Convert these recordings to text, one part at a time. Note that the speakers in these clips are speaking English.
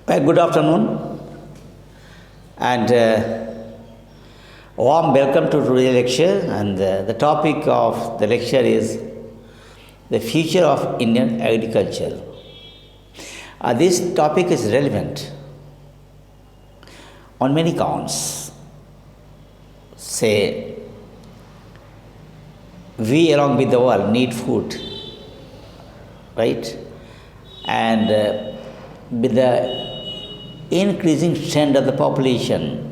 Well, good afternoon and warm welcome to today's lecture. And the topic of the lecture is the future of Indian agriculture. This topic is relevant on many counts. Say, we along with the world need food, right? And with the increasing trend of the population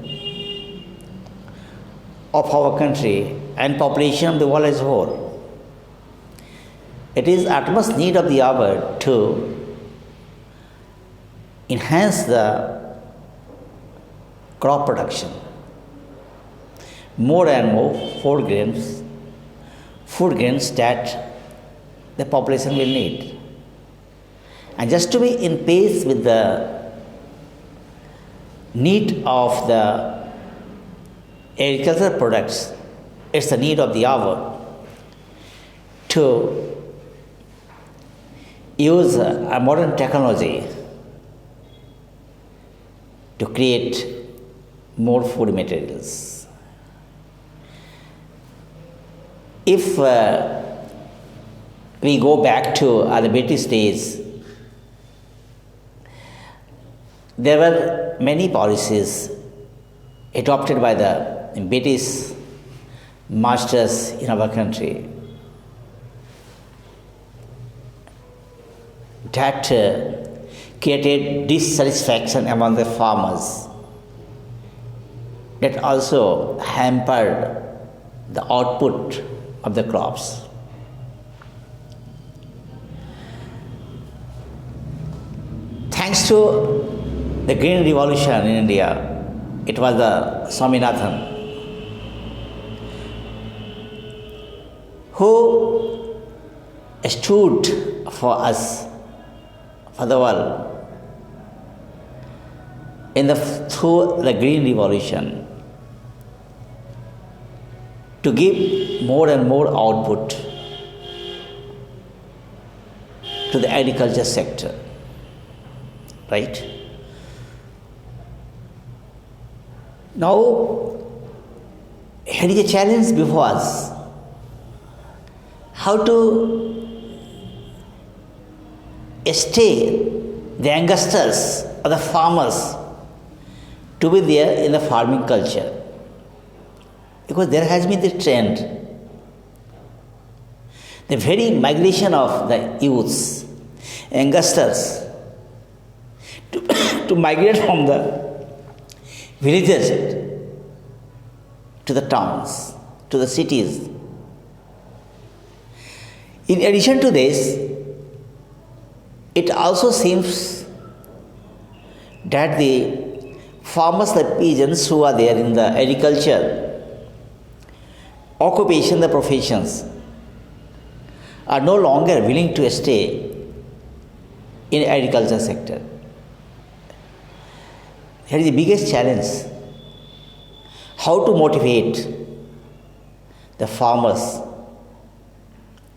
of our country and population of the world as a whole, it is utmost need of the hour to enhance the crop production. More and more food grains that the population will need. And just to be in pace with the need of the agricultural products, it's the need of the hour to use a modern technology to create more food materials. If we go back to the British days, there were many policies adopted by the British masters in our country that created dissatisfaction among the farmers, that also hampered the output of the crops. Thanks to the Green Revolution in India, it was the Swaminathan who stood for us, for the world, through the Green Revolution to give more and more output to the agriculture sector, right? Now, here is a challenge before us. How to stay the youngsters or the farmers to be there in the farming culture. Because there has been the trend, the very migration of the youths, youngsters, to migrate from the villages to the towns, to the cities. In addition to this, it also seems that the farmers, the peasants who are there in the agriculture occupation, the professions, are no longer willing to stay in agriculture sector. Here is the biggest challenge. How to motivate the farmers,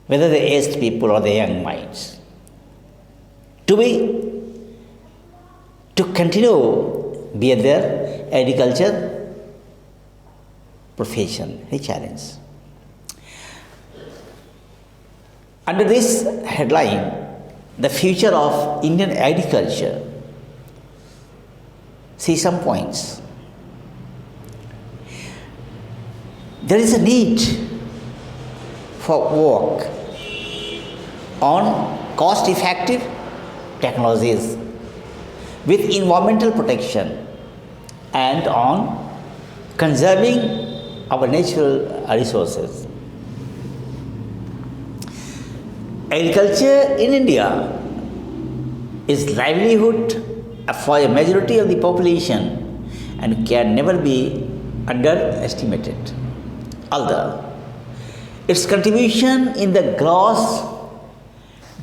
whether the aged people or the young minds, to continue be their agriculture profession, a challenge. Under this headline, the future of Indian agriculture, see some points. There is a need for work on cost-effective technologies with environmental protection and on conserving our natural resources. Agriculture in India is livelihood for a majority of the population and can never be underestimated. Although its contribution in the gross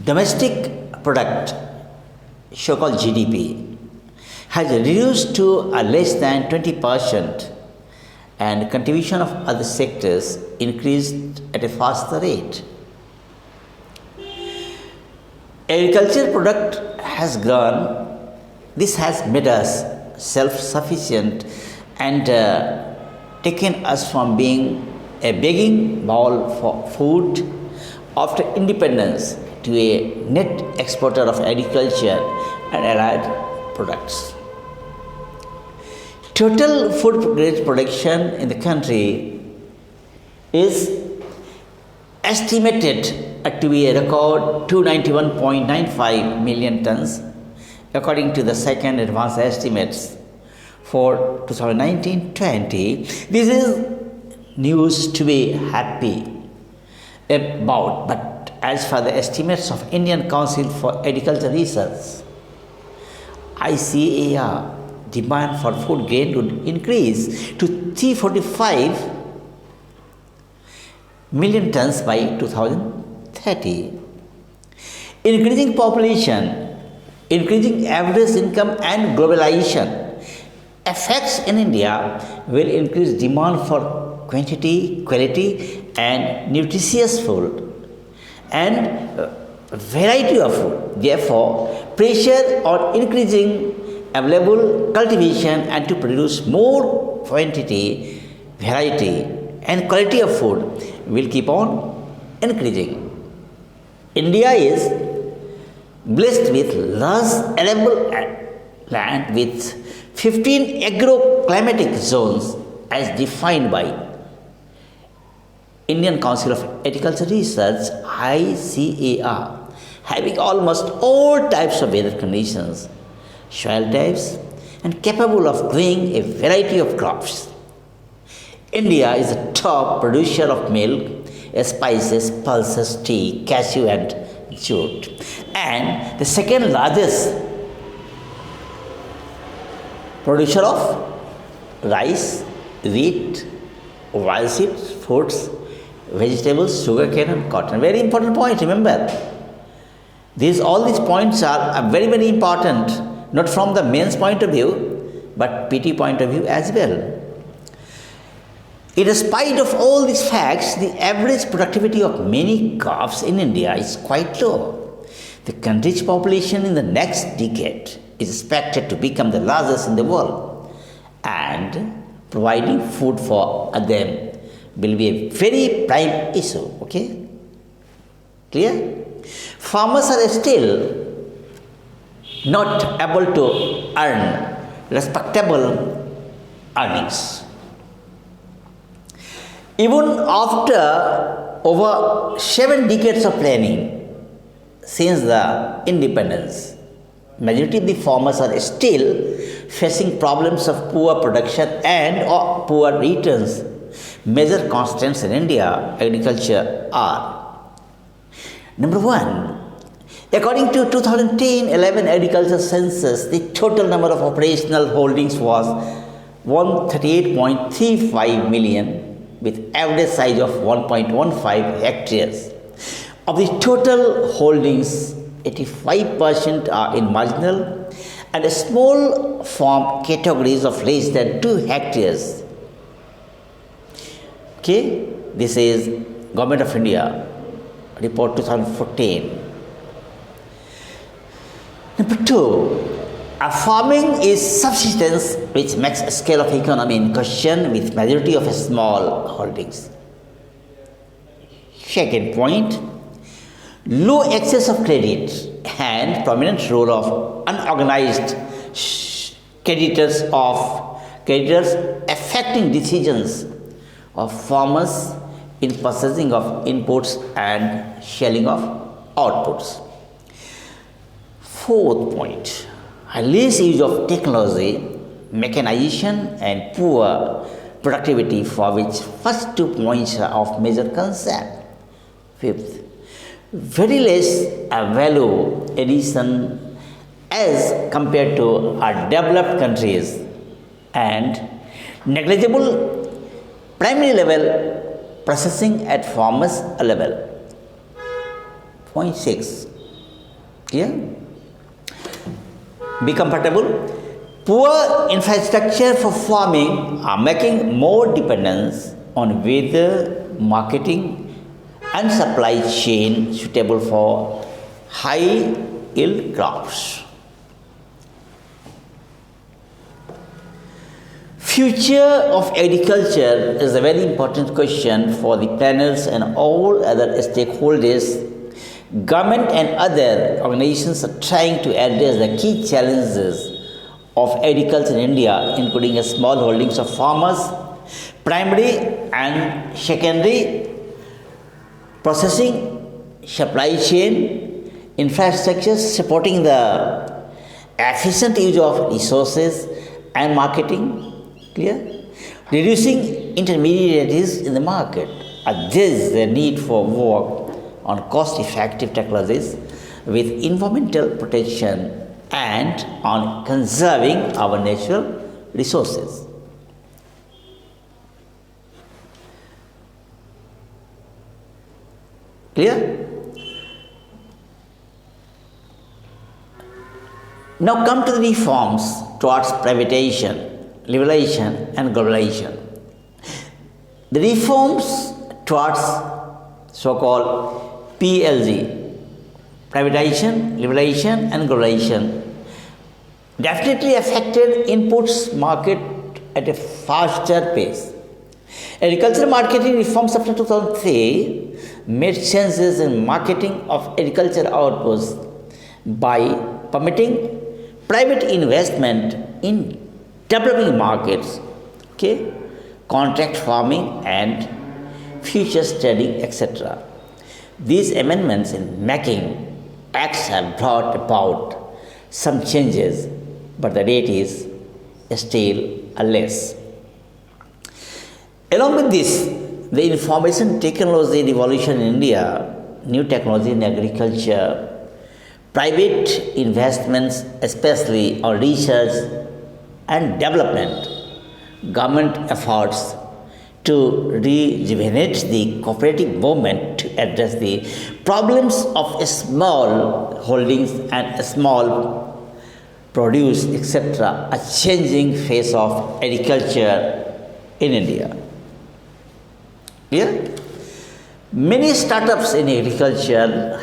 domestic product, so-called GDP, has reduced to less than 20%, and contribution of other sectors increased at a faster rate. Agriculture product has grown This has made us self-sufficient and taken us from being a begging bowl for food after independence to a net exporter of agriculture and allied products. Total food grain production in the country is estimated to be a record 291.95 million tons according to the second advanced estimates for 2019-20. This is news to be happy about, but as for the estimates of Indian Council for Agricultural Research, ICAR, demand for food grain would increase to 345 million tons by 2030. Increasing population, increasing average income and globalization effects in India will increase demand for quantity, quality and nutritious food and variety of food. Therefore, pressure on increasing available cultivation and to produce more quantity, variety and quality of food will keep on increasing. India is blessed with large arable land with 15 agroclimatic zones as defined by Indian Council of Agricultural Research ICAR, having almost all types of weather conditions, soil types and capable of growing a variety of crops. India is the top producer of milk, spices, pulses, tea, cashew and jute, and the second largest producer of rice, wheat, oilseeds, fruits, vegetables, sugarcane and cotton. Very important point, remember. All these points are very, very important, not from the mains point of view, but PT point of view as well. In spite of all these facts, the average productivity of many crops in India is quite low. The country's population in the next decade is expected to become the largest in the world, and providing food for them will be a very prime issue. Okay? Clear? Farmers are still not able to earn respectable earnings. Even after over 7 decades of planning since the independence, majority of the farmers are still facing problems of poor production and or poor returns. Major constraints in India agriculture are: number one, according to 2010-11 agriculture census, the total number of operational holdings was 138.35 million with average size of 1.15 hectares. Of the total holdings, 85% are in marginal and small farm categories of less than 2 hectares. Okay, this is Government of India report 2014. Number 2, farming is subsistence which makes a scale of economy in question with majority of small holdings. Second point, low access of credit and prominent role of unorganized creditors affecting decisions of farmers in purchasing of inputs and selling of outputs. Fourth point, less use of technology, mechanization and poor productivity, for which first 2 points are of major concern. Fifth, very less value addition as compared to our developed countries and negligible primary level processing at farmers level. Point 6. Clear? Be comfortable. Poor infrastructure for farming are making more dependence on weather, marketing and supply chain suitable for high yield crops. Future of agriculture is a very important question for the planners and all other stakeholders. Government and other organizations are trying to address the key challenges of agriculture in India, including a small holdings of farmers, primary and secondary processing, supply chain, infrastructure supporting the efficient use of resources and marketing. Clear? Reducing intermediaries in the market. This is the need for work on cost-effective technologies with environmental protection and on conserving our natural resources. Clear? Now come to the reforms towards privatization, liberalization and globalization. The reforms towards so-called PLG, privatization, liberalization and globalization, definitely affected inputs market at a faster pace. Agricultural marketing reforms after 2003 made changes in marketing of agricultural outputs by permitting private investment in developing markets, contract farming and futures trading, etc. These amendments in making acts have brought about some changes, but the rate is still less. Along with this, the information technology revolution in India, new technology in agriculture, private investments, especially on research and development, government efforts to rejuvenate the cooperative movement to address the problems of small holdings and small produce, etc., a changing face of agriculture in India. Clear? Many startups in agriculture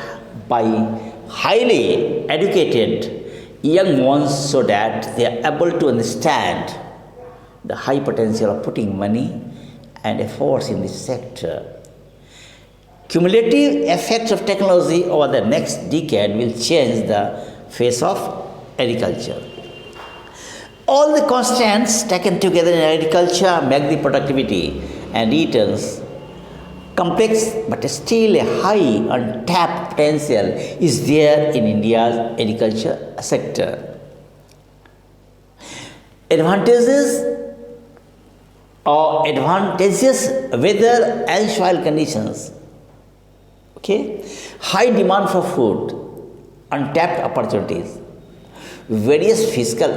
by highly educated young ones so that they are able to understand the high potential of putting money and efforts in this sector. Cumulative effects of technology over the next decade will change the face of agriculture. All the constants taken together in agriculture make the productivity and returns complex, but still a high untapped potential is there in India's agriculture sector. Advantageous weather and soil conditions, high demand for food, untapped opportunities, various fiscal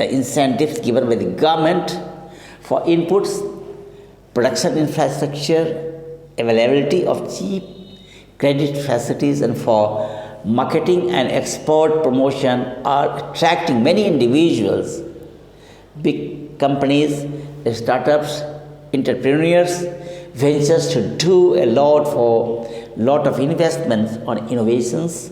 incentives given by the government for inputs, production infrastructure, availability of cheap credit facilities and for marketing and export promotion are attracting many individuals, big companies, startups, entrepreneurs, ventures to do a lot of investments on innovations,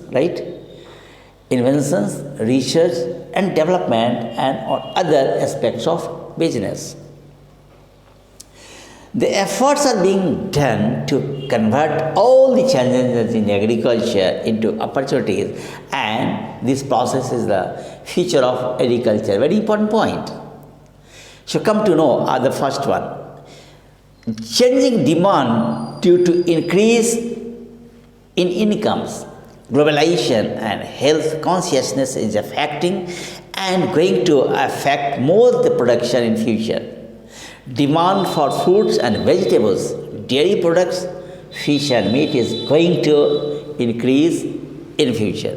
inventions, research and development and on other aspects of business. The efforts are being done to convert all the challenges in agriculture into opportunities, and this process is the future of agriculture. Very important point. So come to know the first one. Changing demand due to increase in incomes, globalization and health consciousness is affecting and going to affect more the production in future. Demand for fruits and vegetables, dairy products, fish and meat is going to increase in future.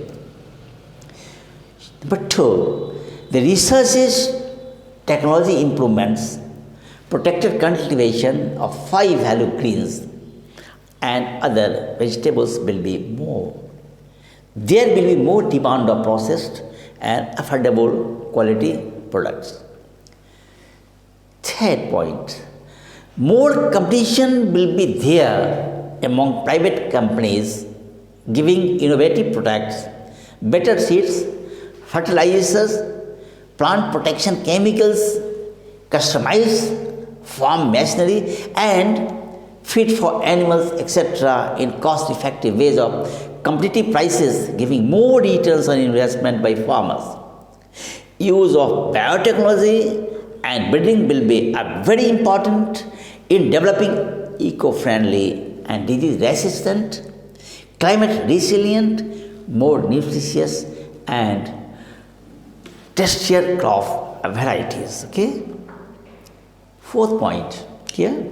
Number 2, the researches, technology improvements, protected cultivation of 5 value greens and other vegetables will be more. There will be more demand of processed and affordable quality products. Third point, more competition will be there among private companies giving innovative products, better seeds, fertilizers, plant protection chemicals, customized farm machinery and feed for animals, etc., in cost effective ways of competitive prices, giving more returns on investment by farmers. Use of biotechnology and breeding will be very important in developing eco-friendly and disease-resistant, climate-resilient, more nutritious and tastier crop varieties. Okay. Fourth point here.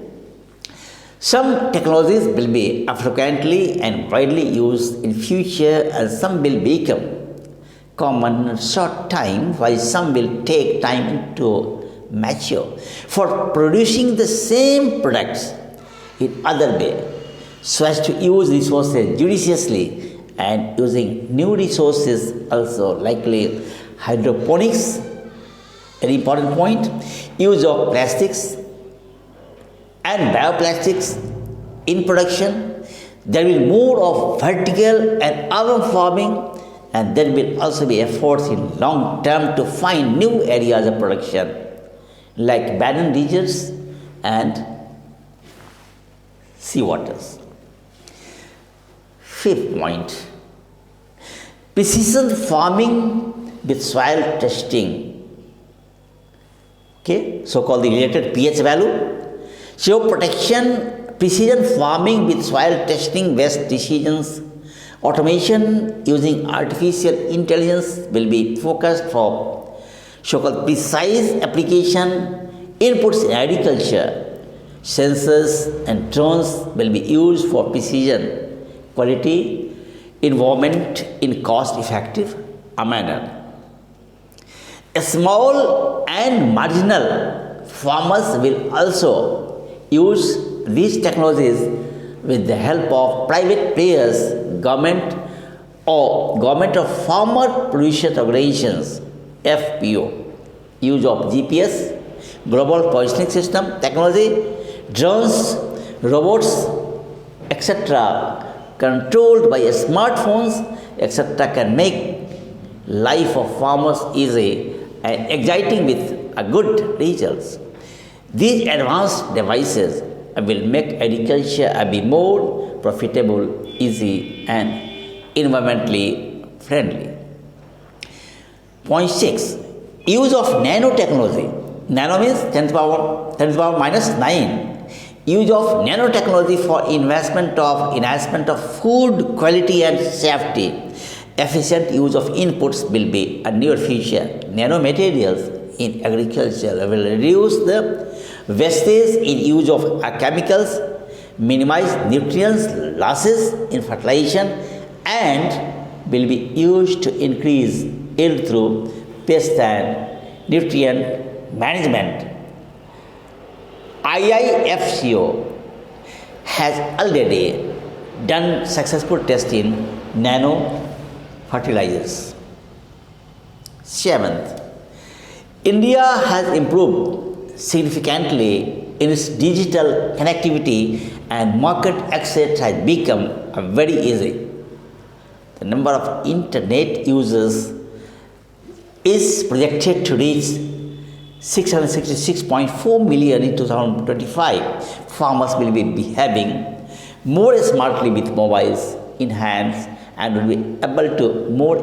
Some technologies will be frequently and widely used in future, and some will become common in short time, while some will take time to mature. For producing the same products in other way, so as to use resources judiciously and using new resources also, likely hydroponics, an important point, use of plastics and bioplastics in production. There will be more of vertical and urban farming, and there will also be efforts in long term to find new areas of production like barren regions and sea waters. Fifth point, precision farming with soil testing. Okay, so called the related pH value. So protection, precision farming with soil testing based decisions, automation using artificial intelligence will be focused for so-called precise application, inputs in agriculture. Sensors and drones will be used for precision, quality, environment in cost-effective manner. Small and marginal farmers will also use these technologies with the help of private players, government of farmer producer organizations, FPO. Use of GPS, global positioning system technology, drones, robots, etc., controlled by smartphones, etc., can make life of farmers easy and exciting with good results. These advanced devices will make agriculture be more profitable, easy, and environmentally friendly. Point 6. Use of nanotechnology. Nano means 10 to the power minus 9. Use of nanotechnology for enhancement of food quality and safety. Efficient use of inputs will be a near future. Nanomaterials in agriculture will reduce the wastage in use of chemicals, minimize nutrients losses in fertilization, and will be used to increase yield through pest and nutrient management. IIFCO has already done successful tests in nano fertilizers. Seventh, India has improved significantly in its digital connectivity and market access has become very easy. The number of internet users is projected to reach 666.4 million in 2025. Farmers will be behaving more smartly with mobiles in hands and will be able to more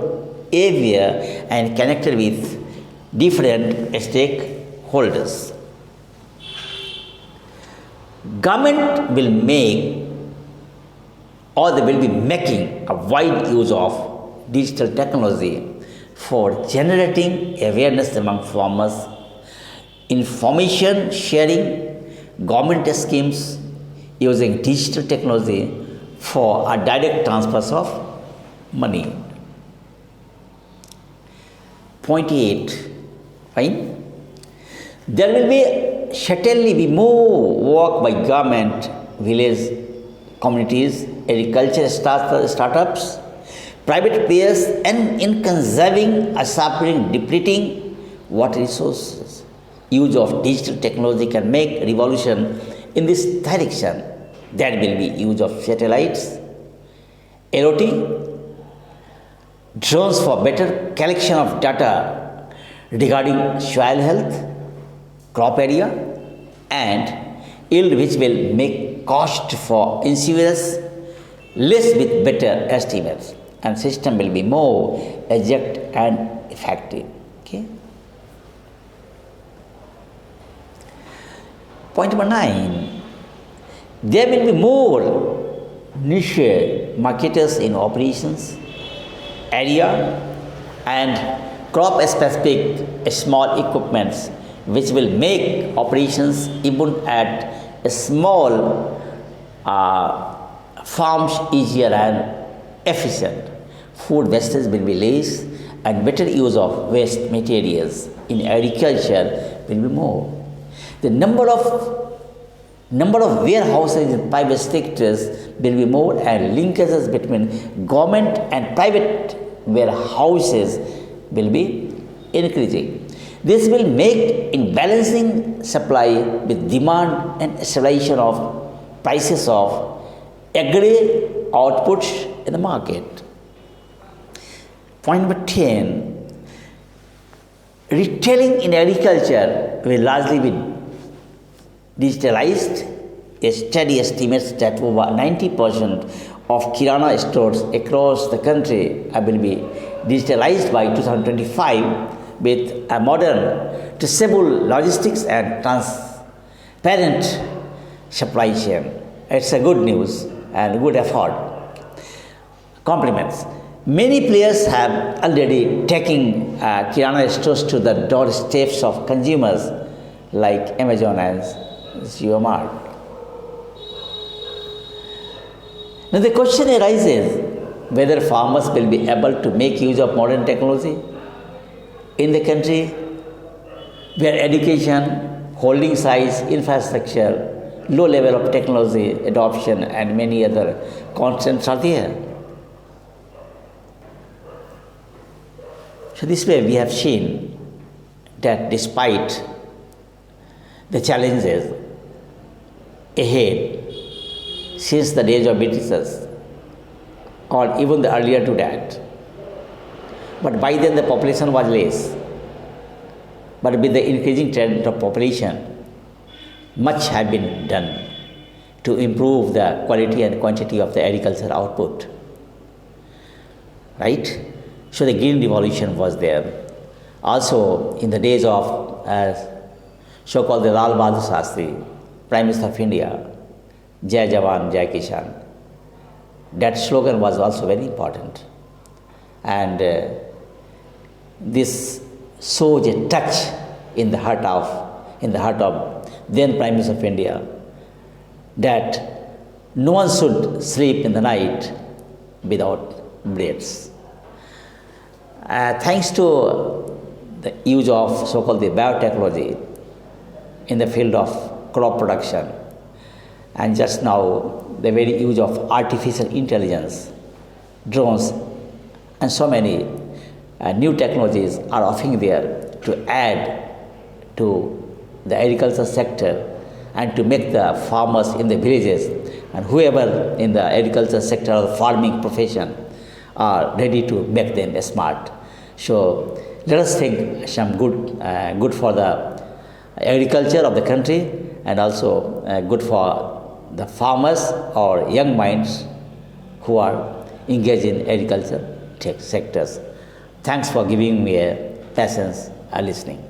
aware and connected with different stakeholders. Government will make or they will be making a wide use of digital technology for generating awareness among farmers, information sharing, government schemes using digital technology for a direct transfers of money. Point 8. Fine. There will be certainly be more work by government, village communities, agriculture startups, private players, and in conserving, sharpening, depleting water resources. Use of digital technology can make revolution in this direction. There will be use of satellites, IoT, drones for better collection of data regarding soil health, crop area and yield which will make cost for insurance less with better estimates, and system will be more exact and effective. Okay. Point number 9, there will be more niche marketers in operations area and crop specific small equipments which will make operations even at small farms easier and efficient. Food wastage will be less and better use of waste materials in agriculture will be more. The number of warehouses in private sectors will be more, and linkages between government and private warehouses will be increasing. This will make in balancing supply with demand and stabilization of prices of agri outputs in the market. Point number 10, retailing in agriculture will largely be digitalized. A study estimates that over 90% of Kirana stores across the country will be digitalized by 2025 with a modern, traceable logistics and transparent supply chain. It's a good news and good effort. Compliments. Many players have already taken Kirana stores to the doorsteps of consumers like Amazon and Geomart. Now the question arises whether farmers will be able to make use of modern technology in the country where education, holding size, infrastructure, low level of technology adoption and many other constraints are there. So this way we have seen that despite the challenges ahead since the days of Britishers or even the earlier to that, but by then the population was less. But with the increasing trend of population, much has been done to improve the quality and quantity of the agricultural output. Right? So the Green Revolution was there. Also in the days of so-called the Lal Bahadur Shastri, Prime Minister of India, Jai Jawan, Jai Kishan. That slogan was also very important. And this shows a touch in the heart of then Prime Minister of India that no one should sleep in the night without breads. Thanks to the use of so-called the biotechnology in the field of crop production, and just now the very use of artificial intelligence, drones, and so many new technologies are offering there to add to the agriculture sector and to make the farmers in the villages and whoever in the agriculture sector or the farming profession are ready to make them smart. So let us think some good for the agriculture of the country and also good for the farmers or young minds who are engaged in agriculture sectors. Thanks for giving me a patience listening.